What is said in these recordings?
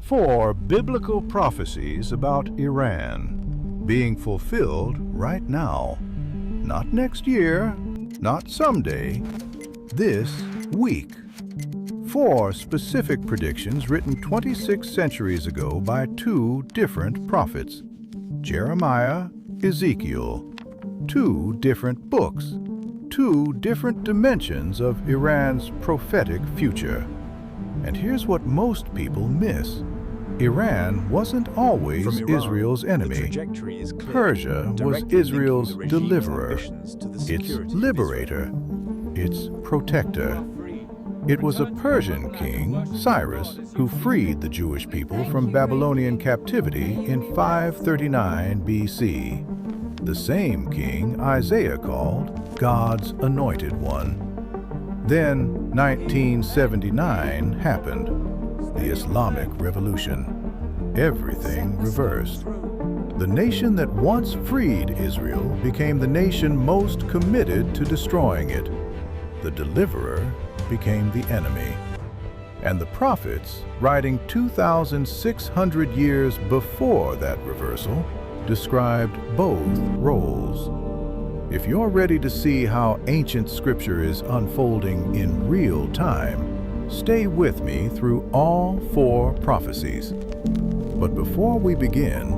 4 biblical prophecies about Iran being fulfilled right now. Not next year, not someday, this week. 4 specific predictions written 26 centuries ago by 2 different prophets, Jeremiah, Ezekiel. 2 different books, 2 different dimensions of Iran's prophetic future. And here's what most people miss. Iran wasn't always Israel's enemy. Persia was Israel's deliverer, its liberator, its protector. It was a Persian king, Cyrus, who freed the Jewish people from Babylonian captivity in 539 BC. The same king Isaiah called God's anointed one. Then 1979 happened, the Islamic Revolution. Everything reversed. The nation that once freed Israel became the nation most committed to destroying it. The deliverer became the enemy. And the prophets, writing 2,600 years before that reversal, described both roles. If you're ready to see how ancient scripture is unfolding in real time, stay with me through all 4 prophecies. But before we begin,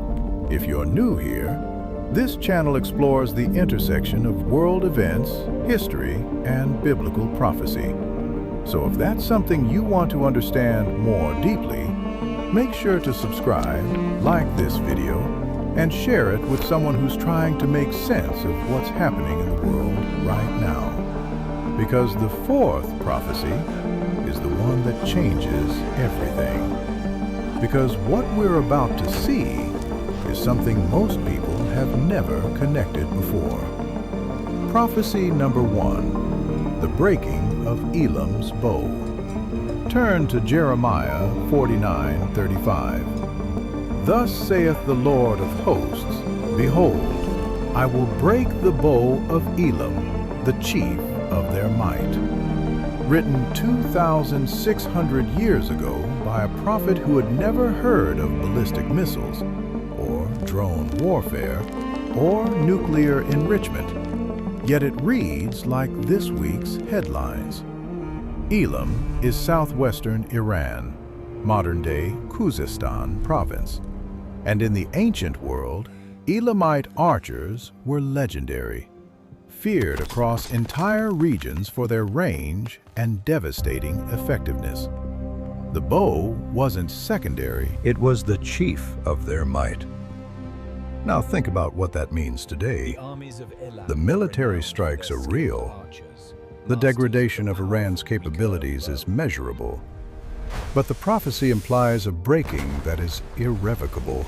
if you're new here, this channel explores the intersection of world events, history, and biblical prophecy. So if that's something you want to understand more deeply, make sure to subscribe, like this video, and share it with someone who's trying to make sense of what's happening in the world right now. Because the 4th prophecy is the one that changes everything. Because what we're about to see is something most people have never connected before. Prophecy number 1, the breaking of Elam's bow. Turn to Jeremiah 49:35. Thus saith the Lord of hosts, Behold, I will break the bow of Elam, the chief of their might. Written 2,600 years ago by a prophet who had never heard of ballistic missiles, or drone warfare, or nuclear enrichment. Yet it reads like this week's headlines. Elam is southwestern Iran, modern-day Khuzestan province. And in the ancient world, Elamite archers were legendary, feared across entire regions for their range and devastating effectiveness. The bow wasn't secondary, it was the chief of their might. Now think about what that means today. The military strikes are real. The degradation of Iran's capabilities is measurable. But the prophecy implies a breaking that is irrevocable.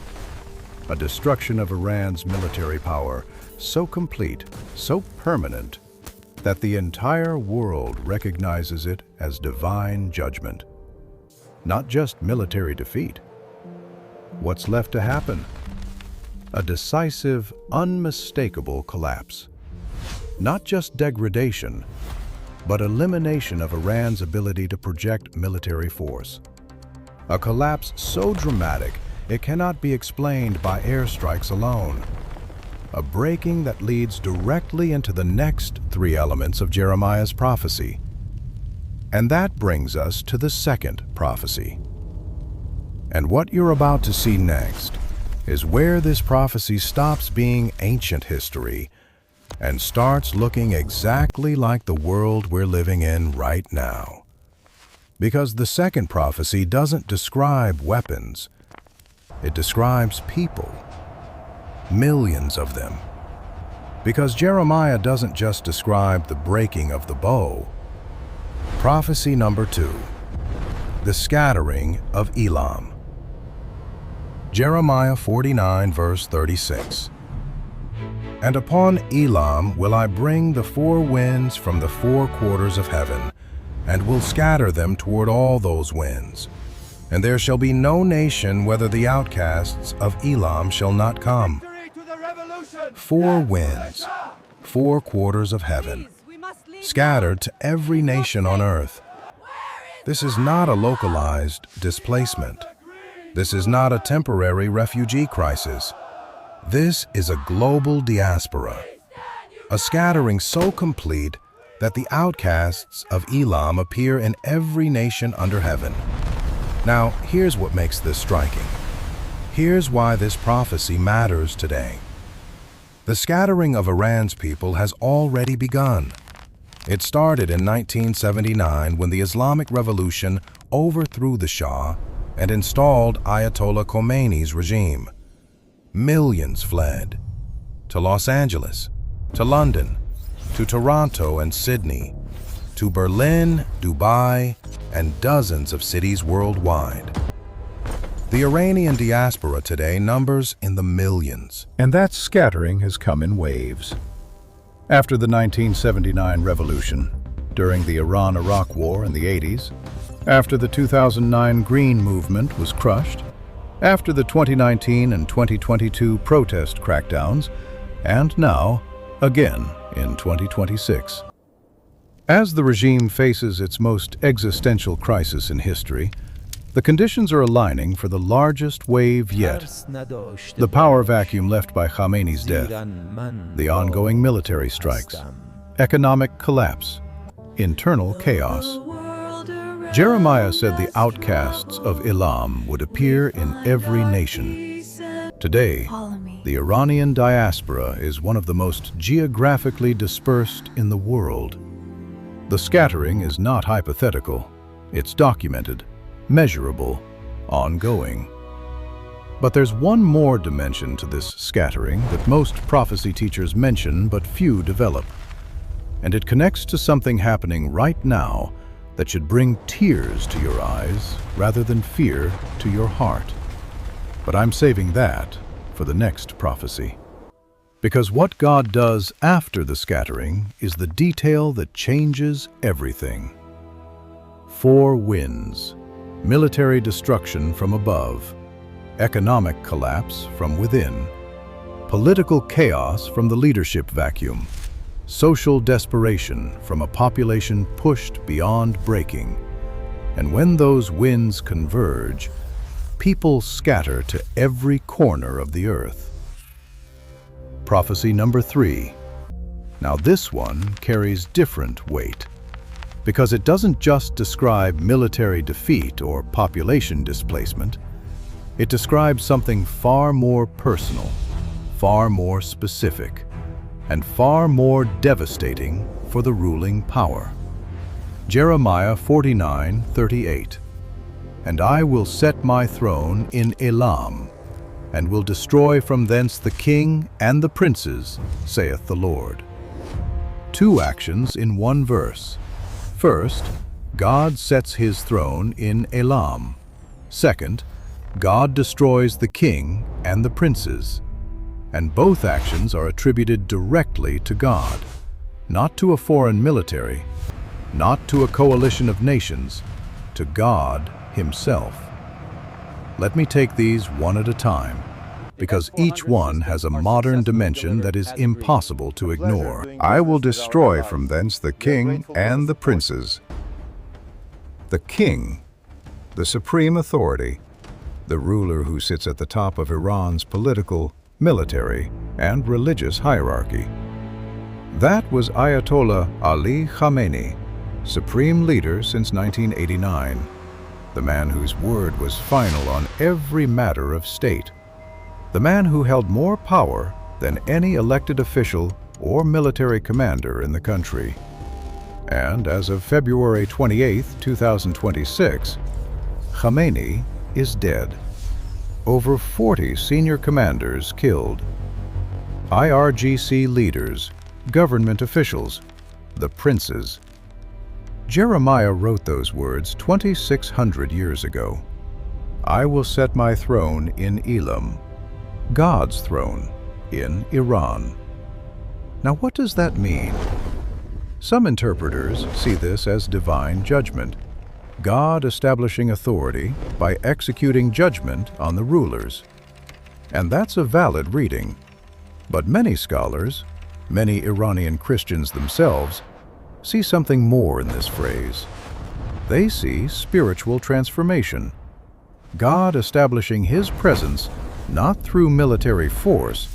A destruction of Iran's military power so complete, so permanent, that the entire world recognizes it as divine judgment. Not just military defeat. What's left to happen? A decisive, unmistakable collapse. Not just degradation, but elimination of Iran's ability to project military force. A collapse so dramatic it cannot be explained by airstrikes alone. A breaking that leads directly into the next 3 elements of Jeremiah's prophecy. And that brings us to the 2nd prophecy. And what you're about to see next is where this prophecy stops being ancient history and starts looking exactly like the world we're living in right now. Because the 2nd prophecy doesn't describe weapons, it describes people. Millions of them. Because Jeremiah doesn't just describe the breaking of the bow. Prophecy number 2, the scattering of Elam. Jeremiah 49 verse 36. And upon Elam will I bring the 4 winds from the 4 quarters of heaven, and will scatter them toward all those winds. And there shall be no nation whether the outcasts of Elam shall not come. 4 winds, 4 quarters of heaven, scattered to every nation on earth. This is not a localized displacement. This is not a temporary refugee crisis. This is a global diaspora, a scattering so complete that the outcasts of Elam appear in every nation under heaven. Now, here's what makes this striking. Here's why this prophecy matters today. The scattering of Iran's people has already begun. It started in 1979 when the Islamic Revolution overthrew the Shah and installed Ayatollah Khomeini's regime. Millions fled to Los Angeles, to London, to Toronto and Sydney, to Berlin, Dubai, and dozens of cities worldwide. The Iranian diaspora today numbers in the millions. And that scattering has come in waves. After the 1979 revolution, during the Iran-Iraq War in the 80s, after the 2009 Green Movement was crushed, after the 2019 and 2022 protest crackdowns, and now, again in 2026. As the regime faces its most existential crisis in history, the conditions are aligning for the largest wave yet. The power vacuum left by Khamenei's death, the ongoing military strikes, economic collapse, internal chaos. Jeremiah said the outcasts of Elam would appear in every nation. Today, the Iranian diaspora is one of the most geographically dispersed in the world. The scattering is not hypothetical. It's documented, measurable, ongoing. But there's one more dimension to this scattering that most prophecy teachers mention but few develop. And it connects to something happening right now that should bring tears to your eyes rather than fear to your heart. But I'm saving that for the next prophecy. Because what God does after the scattering is the detail that changes everything. 4 winds, military destruction from above, economic collapse from within, political chaos from the leadership vacuum, social desperation from a population pushed beyond breaking. And when those winds converge, people scatter to every corner of the earth. Prophecy number 3. Now this one carries different weight, because it doesn't just describe military defeat or population displacement. It describes something far more personal, far more specific, and far more devastating for the ruling power. Jeremiah 49:38. And I will set my throne in Elam, and will destroy from thence the king and the princes, saith the Lord. 2 actions in one verse. First, God sets his throne in Elam. Second, God destroys the king and the princes. And both actions are attributed directly to God, not to a foreign military, not to a coalition of nations, to God himself. Let me take these one at a time, because each one has a modern dimension that is impossible to ignore. I will destroy from thence the king and the princes. The king, the supreme authority, the ruler who sits at the top of Iran's political, military, and religious hierarchy. That was Ayatollah Ali Khamenei, supreme leader since 1989, the man whose word was final on every matter of state, the man who held more power than any elected official or military commander in the country. And as of February 28, 2026, Khamenei is dead. Over 40 senior commanders killed. IRGC leaders, government officials, the princes. Jeremiah wrote those words 2,600 years ago. I will set my throne in Elam, God's throne in Iran. Now what does that mean? Some interpreters see this as divine judgment, God establishing authority by executing judgment on the rulers. And that's a valid reading. But many scholars, many Iranian Christians themselves, see something more in this phrase. They see spiritual transformation. God establishing His presence not through military force,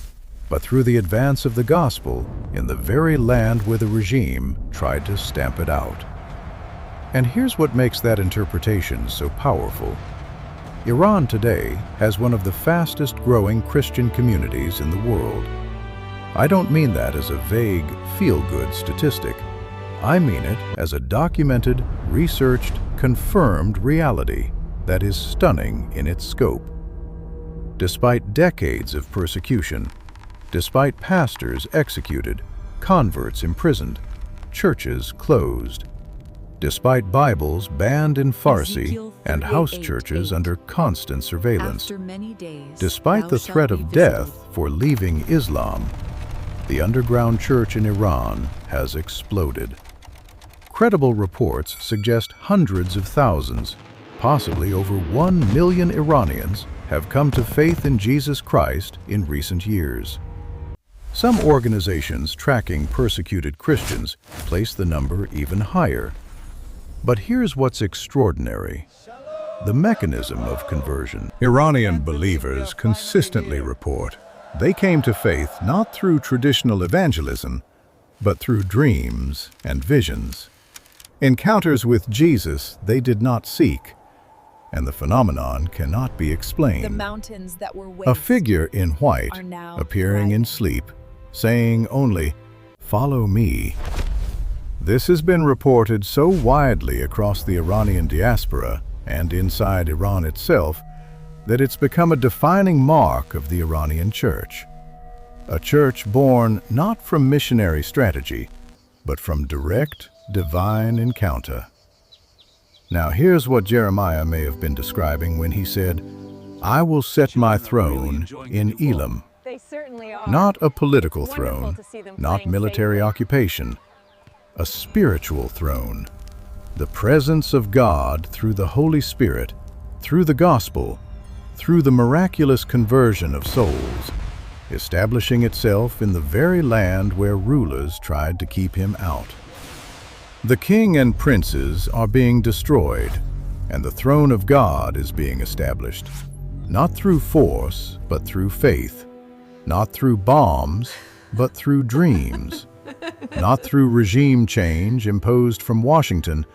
but through the advance of the gospel in the very land where the regime tried to stamp it out. And here's what makes that interpretation so powerful. Iran today has one of the fastest growing Christian communities in the world. I don't mean that as a vague, feel-good statistic. I mean it as a documented, researched, confirmed reality that is stunning in its scope. Despite decades of persecution, despite pastors executed, converts imprisoned, churches closed, despite Bibles banned in Farsi and house churches under constant surveillance, despite the threat of death for leaving Islam, the underground church in Iran has exploded. Credible reports suggest hundreds of thousands, possibly over 1 million Iranians, have come to faith in Jesus Christ in recent years. Some organizations tracking persecuted Christians place the number even higher. But here's what's extraordinary: the mechanism of conversion. Iranian believers consistently report they came to faith not through traditional evangelism, but through dreams and visions. Encounters with Jesus they did not seek, and the phenomenon cannot be explained. The mountains that were waste A figure in white are now appearing in sleep, saying only, "Follow me." This has been reported so widely across the Iranian diaspora and inside Iran itself that it's become a defining mark of the Iranian church. A church born not from missionary strategy, but from direct, divine encounter. Now here's what Jeremiah may have been describing when he said, "I will set my throne in Elam." They certainly are. Not a political Wonderful throne, to see them not playing military safely. occupation, a spiritual throne. The presence of God through the Holy Spirit, through the gospel, through the miraculous conversion of souls, establishing itself in the very land where rulers tried to keep him out. The king and princes are being destroyed, and the throne of God is being established, not through force, but through faith, not through bombs, but through dreams, not through regime change imposed from Washington,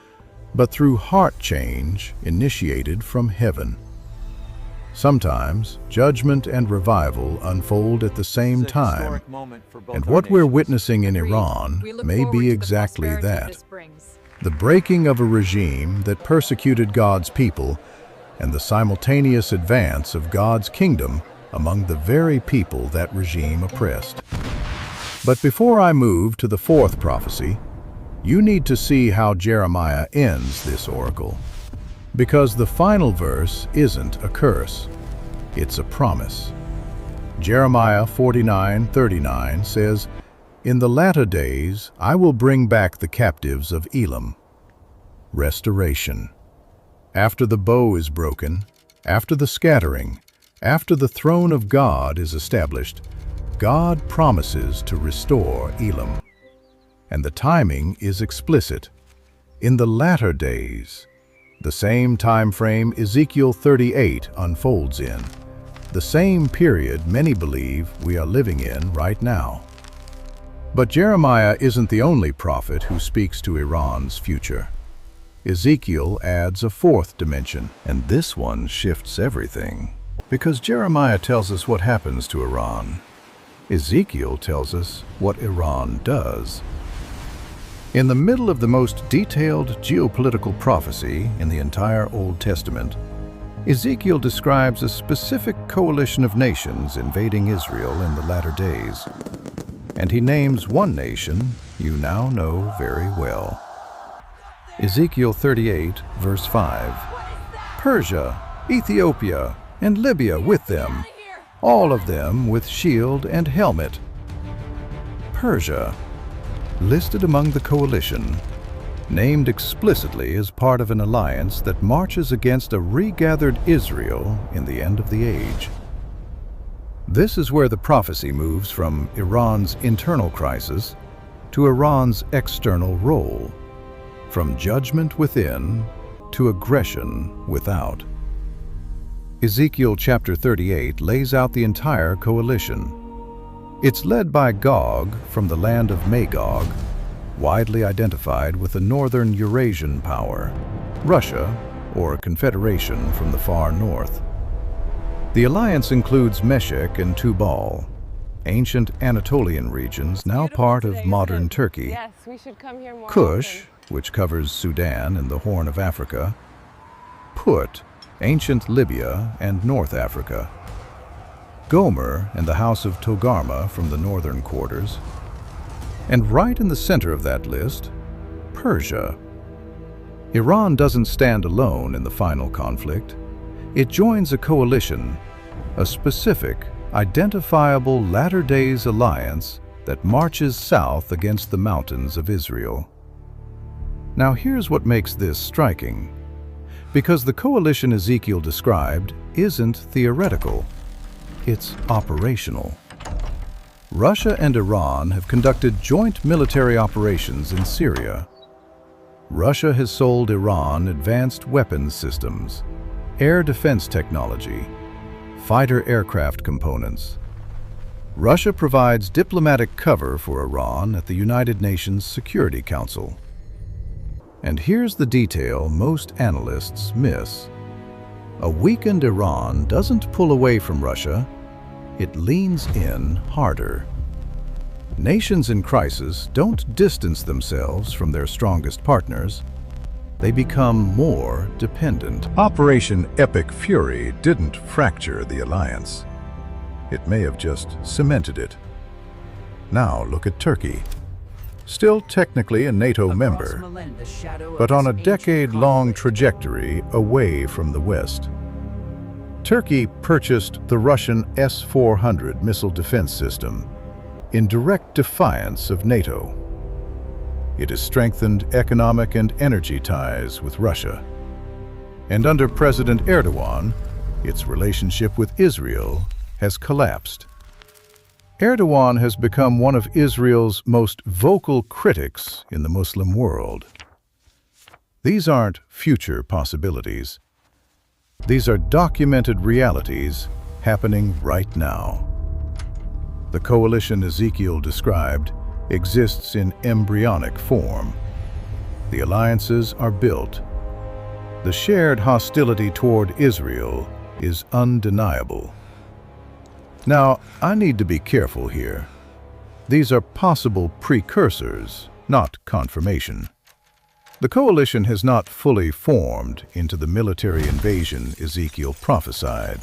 but through heart change initiated from heaven. Sometimes judgment and revival unfold at the same time, and what we're witnessing in Iran may be exactly that. The breaking of a regime that persecuted God's people and the simultaneous advance of God's kingdom among the very people that regime oppressed. But before I move to the fourth prophecy, you need to see how Jeremiah ends this oracle. Because the final verse isn't a curse, it's a promise. Jeremiah 49:39 says, "In the latter days I will bring back the captives of Elam." Restoration. After the bow is broken, after the scattering, after the throne of God is established, God promises to restore Elam. And the timing is explicit. In the latter days, the same time frame Ezekiel 38 unfolds in, the same period many believe we are living in right now. But Jeremiah isn't the only prophet who speaks to Iran's future. Ezekiel adds a fourth dimension, and this one shifts everything. Because Jeremiah tells us what happens to Iran, Ezekiel tells us what Iran does. In the middle of the most detailed geopolitical prophecy in the entire Old Testament, Ezekiel describes a specific coalition of nations invading Israel in the latter days. And he names one nation you now know very well. Ezekiel 38, verse 5. Persia, Ethiopia, and Libya with them, all of them with shield and helmet. Persia, listed among the coalition, named explicitly as part of an alliance that marches against a regathered Israel in the end of the age. This is where the prophecy moves from Iran's internal crisis to Iran's external role, from judgment within to aggression without. Ezekiel chapter 38 lays out the entire coalition. It's led by Gog from the land of Magog, widely identified with the northern Eurasian power, Russia, or a confederation from the far north. The alliance includes Meshech and Tubal, ancient Anatolian regions now part of modern Turkey, Yes, we should come here more Cush, often. which covers Sudan and the Horn of Africa, Put, ancient Libya and North Africa, Gomer and the house of Togarmah from the northern quarters, and right in the center of that list, Persia. Iran doesn't stand alone in the final conflict. It joins a coalition, a specific, identifiable latter days alliance that marches south against the mountains of Israel. Now here's what makes this striking. Because the coalition Ezekiel described isn't theoretical, it's operational. Russia and Iran have conducted joint military operations in Syria. Russia has sold Iran advanced weapons systems, air defense technology, fighter aircraft components. Russia provides diplomatic cover for Iran at the United Nations Security Council. And here's the detail most analysts miss. A weakened Iran doesn't pull away from Russia, it leans in harder. Nations in crisis don't distance themselves from their strongest partners, they become more dependent. Operation Epic Fury didn't fracture the alliance. It may have just cemented it. Now look at Turkey. Still technically a NATO member, but on a decade-long trajectory away from the West. Turkey purchased the Russian S-400 missile defense system in direct defiance of NATO. It has strengthened economic and energy ties with Russia. And under President Erdogan, its relationship with Israel has collapsed. Erdogan has become one of Israel's most vocal critics in the Muslim world. These aren't future possibilities. These are documented realities happening right now. The coalition Ezekiel described exists in embryonic form. The alliances are built. The shared hostility toward Israel is undeniable. Now, I need to be careful here. These are possible precursors, not confirmation. The coalition has not fully formed into the military invasion Ezekiel prophesied.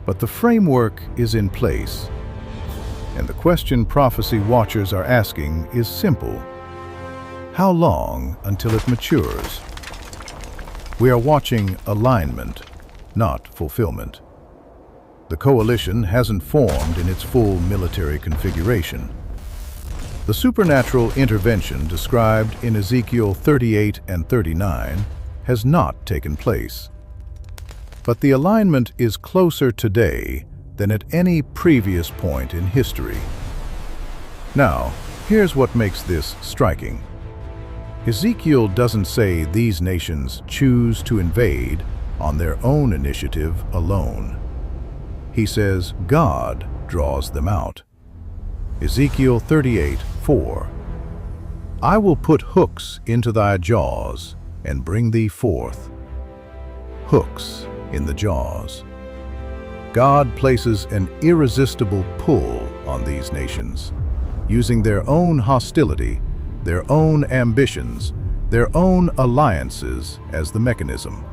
But the framework is in place. And the question prophecy watchers are asking is simple. How long until it matures? We are watching alignment, not fulfillment. The coalition hasn't formed in its full military configuration. The supernatural intervention described in Ezekiel 38 and 39 has not taken place. But the alignment is closer today than at any previous point in history. Now, here's what makes this striking. Ezekiel doesn't say these nations choose to invade on their own initiative alone. He says God draws them out. Ezekiel 38:4. I will put hooks into thy jaws and bring thee forth. Hooks in the jaws. God places an irresistible pull on these nations, using their own hostility, their own ambitions, their own alliances as the mechanism,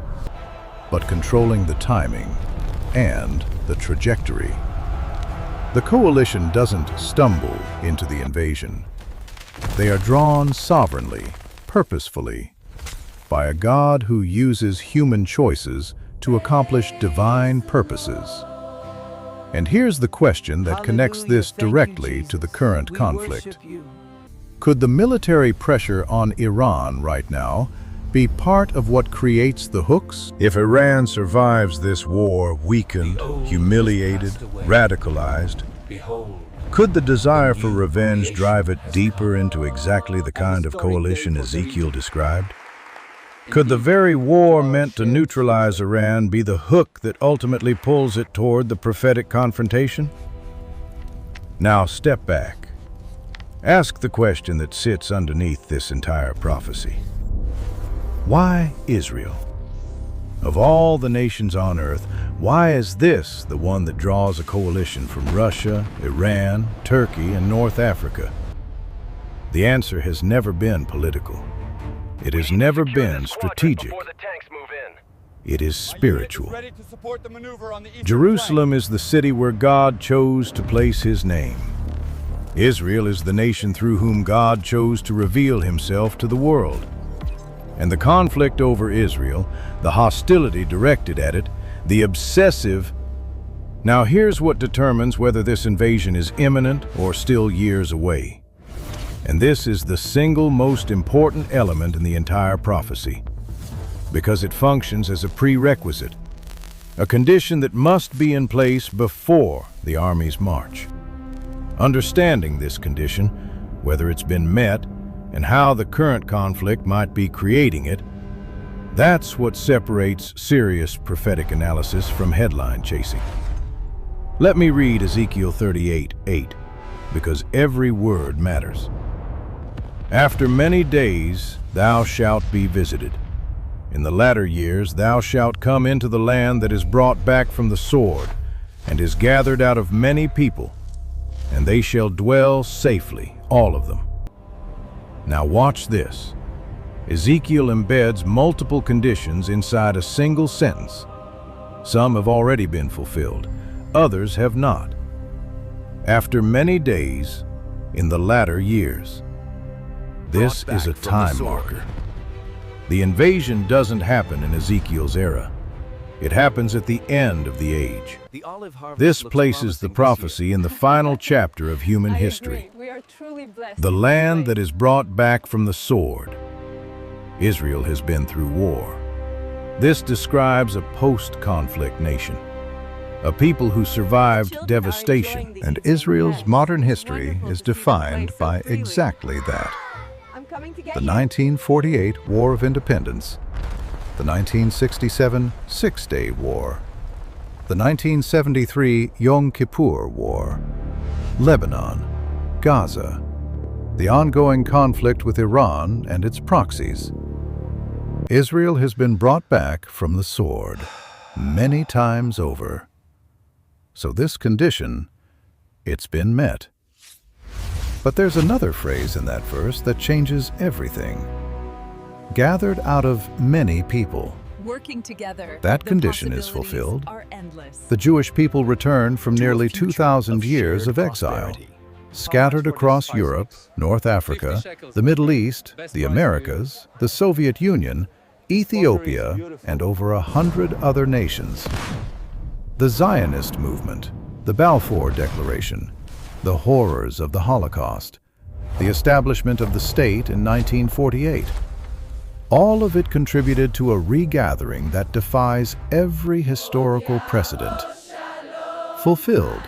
but controlling the timing and the trajectory. The coalition doesn't stumble into the invasion. They are drawn sovereignly, purposefully, by a God who uses human choices to accomplish divine purposes. And here's the question that connects this directly to the current conflict. Could the military pressure on Iran right now be part of what creates the hooks? If Iran survives this war weakened, humiliated, radicalized, could the desire for revenge drive it deeper into exactly the kind of coalition Ezekiel described? Could the very war meant to neutralize Iran be the hook that ultimately pulls it toward the prophetic confrontation? Now step back. Ask the question that sits underneath this entire prophecy. Why Israel? Of all the nations on earth, why is this the one that draws a coalition from Russia, Iran, Turkey, and North Africa? The answer has never been political. It has never been strategic. It is spiritual. Jerusalem is the city where God chose to place His name. Israel is the nation through whom God chose to reveal Himself to the world. And the conflict over Israel, the hostility directed at it, the obsessive... Now here's what determines whether this invasion is imminent or still years away. And this is the single most important element in the entire prophecy, because it functions as a prerequisite, a condition that must be in place before the armies march. Understanding this condition, whether it's been met, and how the current conflict might be creating it, that's what separates serious prophetic analysis from headline chasing. Let me read Ezekiel 38:8, because every word matters. After many days thou shalt be visited. In the latter years thou shalt come into the land that is brought back from the sword, and is gathered out of many people, and they shall dwell safely, all of them. Now watch this. Ezekiel embeds multiple conditions inside a single sentence. Some have already been fulfilled, others have not. After many days, in the latter years. This is a time marker. The invasion doesn't happen in Ezekiel's era. It happens at the end of the age. This places the prophecy in the final chapter of human history. We are truly blessed. The land that is brought back from the sword. Israel has been through war. This describes a post-conflict nation, a people who survived devastation. And Israel's modern history is defined by exactly that. The 1948 War of Independence, the 1967 Six-Day War, the 1973 Yom Kippur War, Lebanon, Gaza, the ongoing conflict with Iran and its proxies. Israel has been brought back from the sword many times over. So this condition, it's been met. But there's another phrase in that verse that changes everything. Gathered out of many people. Working together, That the condition is possibilities fulfilled. are endless. The Jewish people returned from nearly 2,000 years of exile, scattered across Europe, North Africa, the Middle East, the Americas, the Soviet Union, Ethiopia, and over 100 other nations. The Zionist movement, the Balfour Declaration, the horrors of the Holocaust, the establishment of the state in 1948. All of it contributed to a regathering that defies every historical precedent. Fulfilled.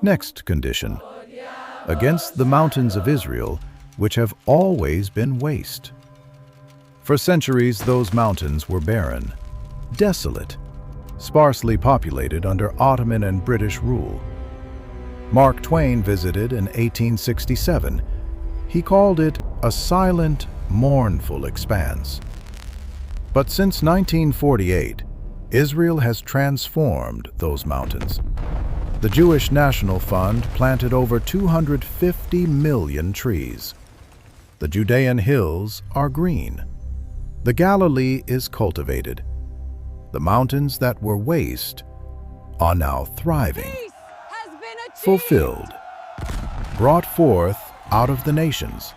Next condition. Against the mountains of Israel, which have always been waste. For centuries, those mountains were barren, desolate, sparsely populated under Ottoman and British rule. Mark Twain visited in 1867. He called it a silent, mournful expanse. But since 1948, Israel has transformed those mountains. The Jewish National Fund planted over 250 million trees. The Judean hills are green. The Galilee is cultivated. The mountains that were waste are now thriving. Fulfilled, brought forth out of the nations.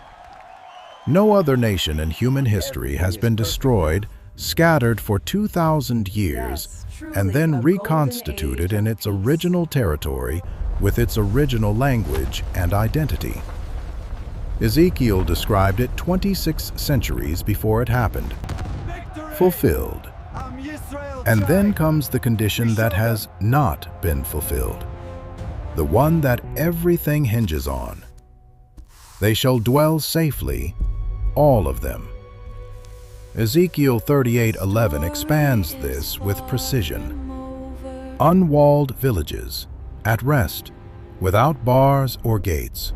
No other nation in human history has been destroyed, scattered for 2,000 years, and then reconstituted in its original territory with its original language and identity. Ezekiel described it 26 centuries before it happened. Fulfilled. And then comes the condition that has not been fulfilled. The one that everything hinges on. They shall dwell safely, all of them. Ezekiel 38:11 expands this with precision. Unwalled villages, at rest, without bars or gates.